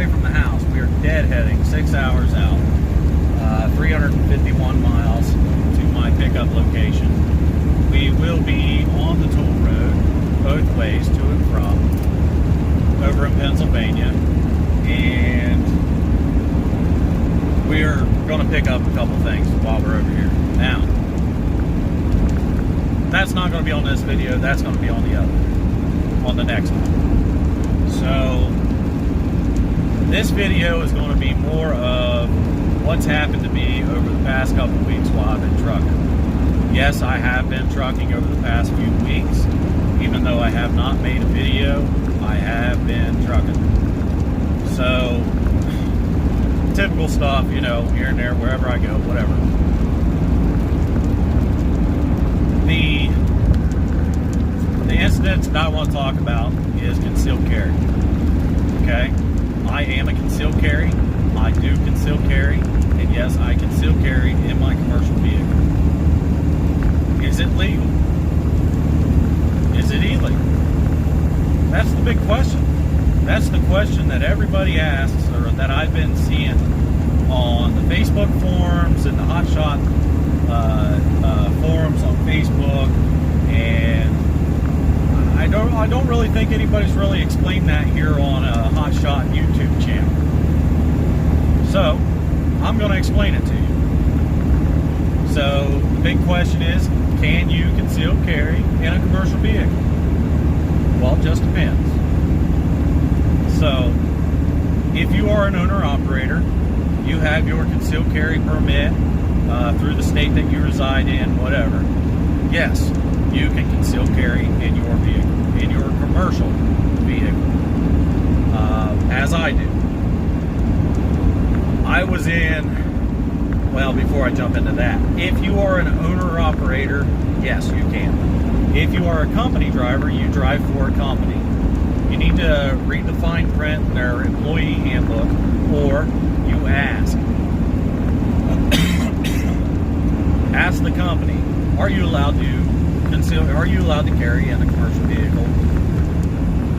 away from the house. We are deadheading 6 hours out, 351 miles to my pickup location. We will be on the toll road both ways to and from over in Pennsylvania, and we're going to pick up a couple things while we're over here. Now, that's not going to be on this video. That's going to be on the other, on the next one. So this video is going to be more of what's happened to me over the past couple of weeks while I've been trucking. Yes, I have been trucking over the past few weeks. Even though I have not made a video, I have been trucking. So, typical stuff, you know, here and there, wherever I go, whatever. The incident that I want to talk about is concealed carry. Okay? I am a concealed carry. I do concealed carry. And yes, I conceal carry in my commercial vehicle. Is it legal? Is it illegal? That's the big question. That's the question that everybody asks, or that I've been seeing on the Facebook forums and the hotshot forums on Facebook, and I don't really think anybody's really explained that here on a hotshot YouTube channel. So I'm going to explain it to you. So the big question is, can you conceal carry in a commercial vehicle? Well, it just depends. So, if you are an owner-operator, you have your concealed carry permit through the state that you reside in, whatever. Yes, you can conceal carry in your vehicle, in your commercial vehicle, as I do. I was in, well, before I jump into that, if you are an owner-operator, yes, you can. If you are a company driver, you drive for a company. You need to read the fine print in their employee handbook, or you ask. Ask the company, are you allowed to conceal, are you allowed to carry in a commercial vehicle,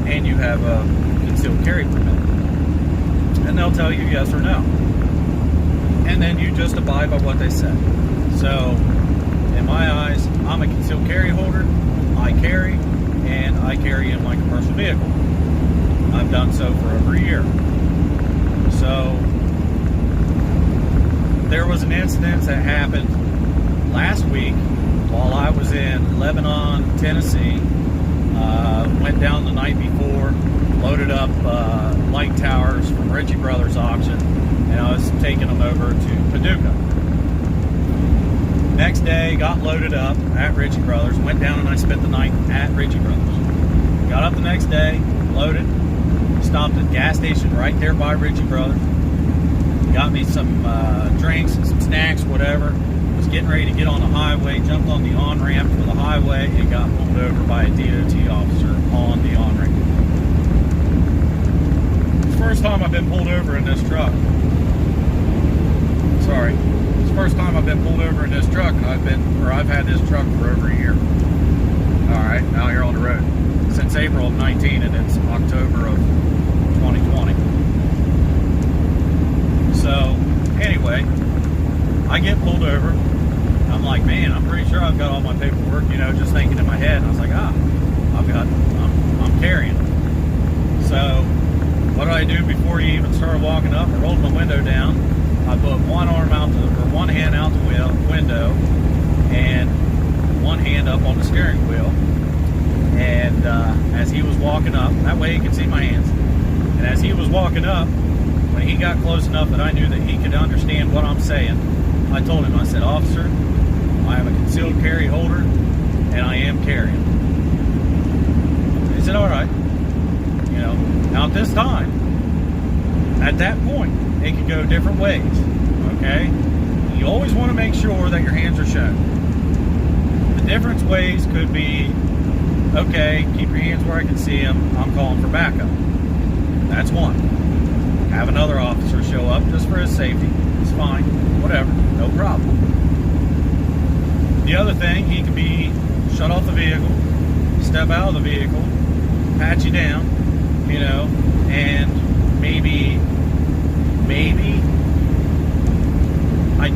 and you have a concealed carry permit? And they'll tell you yes or no. And then you just abide by what they said. So, in my eyes, I'm a concealed carry holder. I carry, and I carry in my commercial vehicle. I've done so for over a year. So, there was an incident that happened last week while I was in Lebanon, Tennessee. Went down the night before, loaded up light towers from Ritchie Brothers auction, and I was taking them over to Paducah. Next day, got loaded up at Ritchie Brothers, went down and I spent the night at Ritchie Brothers. Got up the next day, loaded, stopped at a gas station right there by Ritchie Brothers, got me some drinks and some snacks, whatever. Was getting ready to get on the highway, jumped on the on-ramp for the highway, and got pulled over by a DOT officer on the on-ramp. It's the first time I've been pulled over in this truck. Sorry. It's the first time I've been pulled over in this truck, and I've had this truck for over a year. Alright, now you're on the road. Since April of 19, and it's October of 2020. So, anyway, I get pulled over. I'm like, man, I'm pretty sure I've got all my paperwork, you know, just thinking in my head. And I was like, I'm carrying. So, what did I do before you even started walking up? I rolled my window down. I put one hand out the window, and one hand up on the steering wheel. And as he was walking up, that way he could see my hands. And as he was walking up, when he got close enough that I knew that he could understand what I'm saying, I told him, I said, officer, I am a concealed carry holder, and I am carrying. He said, all right. You know, now at this time, at that point, it could go different ways, okay? You always want to make sure that your hands are shown. The different ways could be, okay, keep your hands where I can see them, I'm calling for backup. That's one. Have another officer show up just for his safety. It's fine, whatever, no problem. The other thing, he could be shut off the vehicle, step out of the vehicle, pat you down, you know, and maybe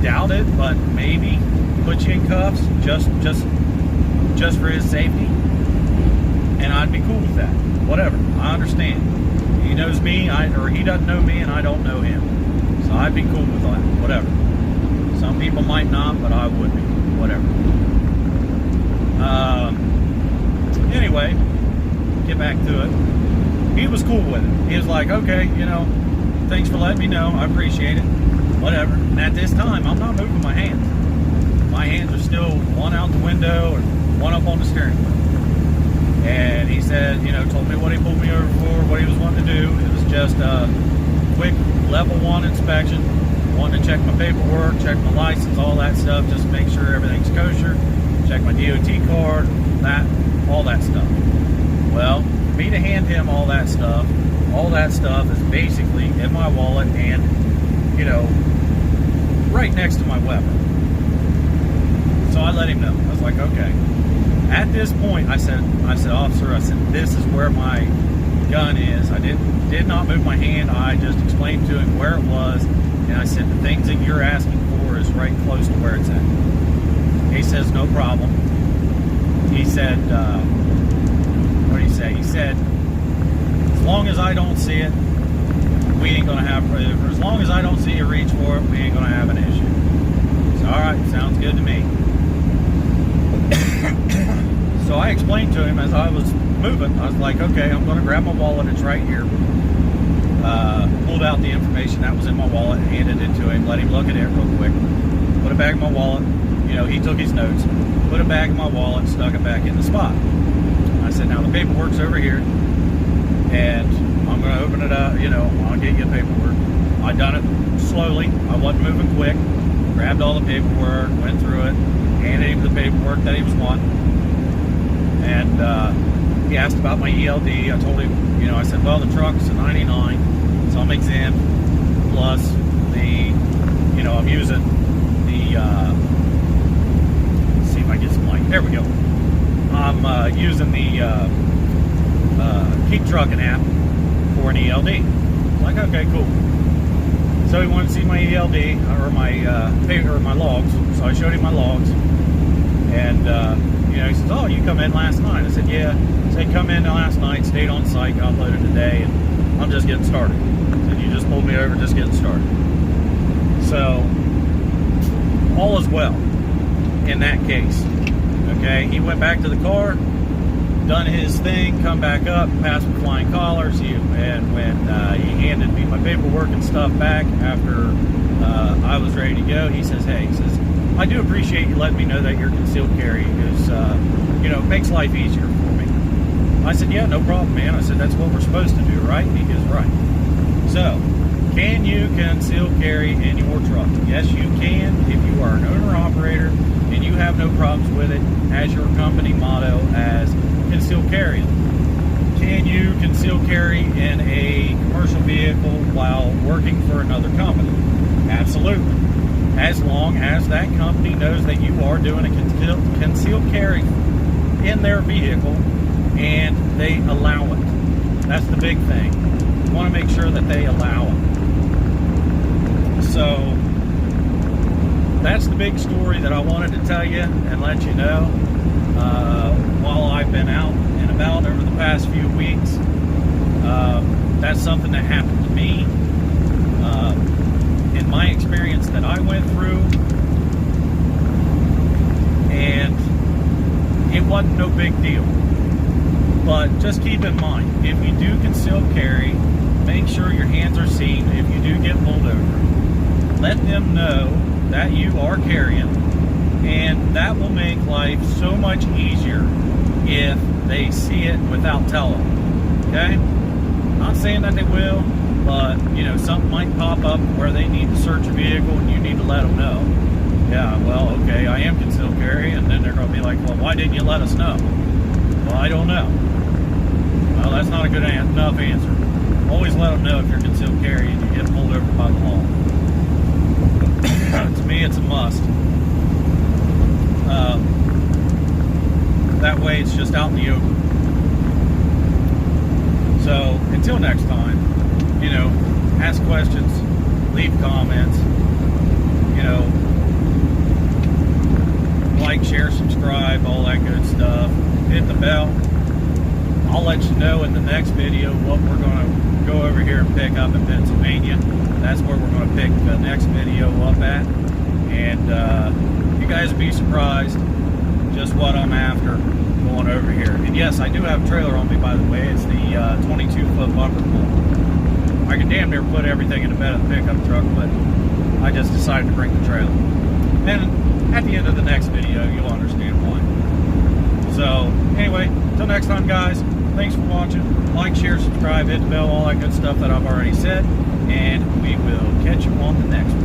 doubt it, but maybe put you in cuffs just for his safety, and I'd be cool with that. Whatever, I understand. He knows me, or he doesn't know me, and I don't know him. So I'd be cool with that. Whatever. Some people might not, but I would be. Whatever. Anyway, get back to it. He was cool with it. He was like, okay, thanks for letting me know. I appreciate it. Whatever. And at this time, I'm not moving my hands. My hands are still one out the window or one up on the steering wheel. And he said, told me what he pulled me over for, what he was wanting to do. It was just a quick level 1 inspection. Wanted to check my paperwork, check my license, all that stuff, just to make sure everything's kosher. Check my DOT card, all that stuff. Well, for me to hand him all that stuff is basically in my wallet and, right next to my weapon. So I let him know. I was like, okay. At this point, I said, officer, this is where my gun is. I did not move my hand. I just explained to him where it was, and I said, the things that you're asking for is right close to where it's at. He says, no problem. He said, what did he say? He said, as long as I don't see it, we ain't gonna have, as long as I don't see you reach for it, we ain't gonna have an issue. So, all right, sounds good to me. So I explained to him as I was moving, I was like, okay, I'm going to grab my wallet, it's right here. Pulled out the information that was in my wallet, handed it to him, let him look at it real quick. Put it back in my wallet. He took his notes, put it back in my wallet, stuck it back in the spot. I said, now the paperwork's over here, and I'm going to open it up, I'll get you the paperwork. I done it slowly, I wasn't moving quick, grabbed all the paperwork, went through it, handed him the paperwork that he was wanting. And he asked about my ELD. I told him, I said, well, the truck's a 99, so I'm exempt. Plus the, I'm using the, let's see if I get some light. There we go. I'm using the Keep Trucking app for an ELD. Like, okay, cool. So he wanted to see my ELD or my logs. So I showed him my logs, and he says, oh, you come in last night. I said, yeah. He said, come in last night, stayed on site, got loaded today, and I'm just getting started. He said, you just pulled me over, just getting started. So all is well in that case. Okay, he went back to the car, done his thing, come back up, passed with flying colors. And when he handed me my paperwork and stuff back after I was ready to go, he says, hey, I do appreciate you letting me know that you're concealed carry, because it makes life easier for me. I said, yeah, no problem, man. I said, that's what we're supposed to do, right? He goes, right. So, can you conceal carry in your truck? Yes, you can if you are an owner-operator and you have no problems with it as your company motto as conceal carry. Can you conceal carry in a commercial vehicle while working for another company? Absolutely. As long as that company knows that you are doing a concealed carry in their vehicle and they allow it. That's the big thing. You want to make sure that they allow it. So that's the big story that I wanted to tell you and let you know while I've been out and about over the past few weeks. That's something that happened to me. In my experience that I went through, and it wasn't no big deal. But just keep in mind, if you do conceal carry, make sure your hands are seen. If you do get pulled over, let them know that you are carrying, and that will make life so much easier if they see it without telling. Okay? Not saying that they will, but something might pop up where they need to search a vehicle and you need to let them know. Yeah, well, okay, I am concealed carry, and then they're going to be like, well, why didn't you let us know? Well, I don't know. Well, that's not a good enough answer. Always let them know if you're concealed carry and you get pulled over by the law. To me, it's a must. That way, it's just out in the open. So, until next time, ask questions, leave comments, like, share, subscribe, all that good stuff. Hit the bell. I'll let you know in the next video what we're going to go over here and pick up in Pennsylvania. That's where we're going to pick the next video up at. And you guys will be surprised just what I'm after going over here. And yes, I do have a trailer on me, by the way. It's the 22-foot bumper pull. I can damn near put everything in the bed of the pickup truck, but I just decided to bring the trailer. And at the end of the next video, you'll understand why. So, anyway, until next time, guys, thanks for watching. Like, share, subscribe, hit the bell, all that good stuff that I've already said. And we will catch you on the next one.